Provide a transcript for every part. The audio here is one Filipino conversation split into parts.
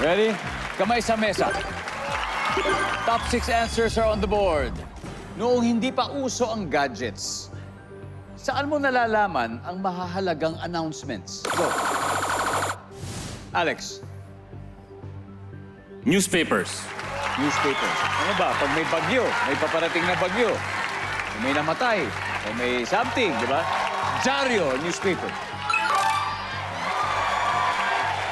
Ready? Kamay sa mesa. Top 6 answers are on the board. Noong hindi pa uso ang gadgets, saan mo nalalaman ang mahahalagang announcements? Go. Alex. Newspapers. Newspapers. Ano ba? Pag may bagyo, may paparating na bagyo, may namatay, o may something, di ba? Dyaryo, newspaper.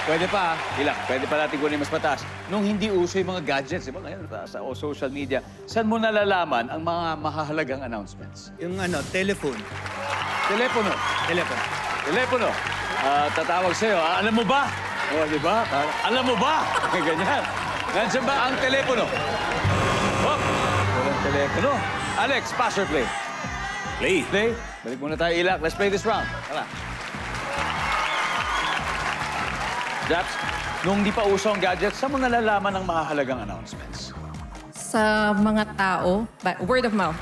Pwede pa, ilang. Pwede pa natin kunin mas mataas. Nung hindi uso yung mga gadgets, di ba? Ngayon, sa o social media, saan mo nalalaman ang mga mahahalagang announcements? Yung telephone. Telepono. Telephone. Telepono. Tatawag sa'yo. Alam mo ba? O, di ba? Alam mo ba? Ganyan. Nandiyan ba ang telepono? Hop! Walang telepono. Alex, pass or play? Play. Play. Balik muna tayo, Ilak. Let's play this round. Tara. Japs, nung di pa uso ang gadget, saan mo nalalaman ang mahahalagang announcements? Sa mga tao, word of mouth.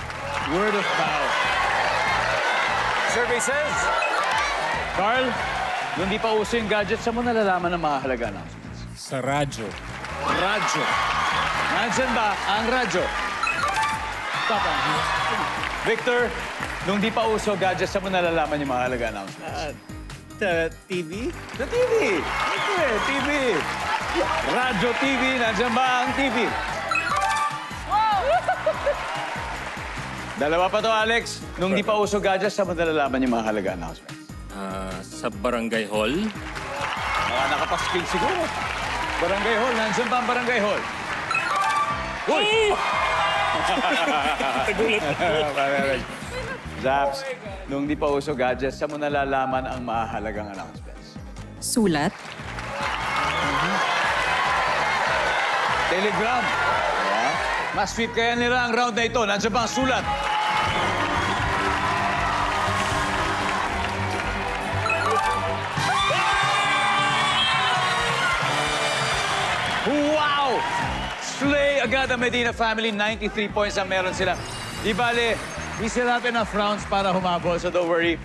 Word of mouth. Survey says... Carl, nung di pa uso yung gadget, saan mo nalalaman ang mahahalagang announcements? Sa radyo. Radyo. Nandyan ba ang radyo? Stop on. Victor, nung di pa uso gadget, saan mo nalalaman yung mahalaga announcements? TV? Sa TV. Okay, TV. Radyo, TV. Nandyan ba ang TV? Dalawa pa to, Alex. Nung di pa uso gadget, saan mo nalalaman yung mahalaga announcements? Sa barangay hall. Mga nakapaskil siguro. Barangay Hall. Nandyan ba ang Barangay Hall? Uy! Zaps, nung di pa uso gadgets, saan mo nalalaman ang mahalagang announcements? Sulat. Telegram. Yeah. Mas-sweep kaya nila ang round na ito. Nandiyan ba ang sulat? Wow! Slay agad ang Medina family. 93 points ang meron sila. Di bale, di sila enough rounds para humabol, so don't worry.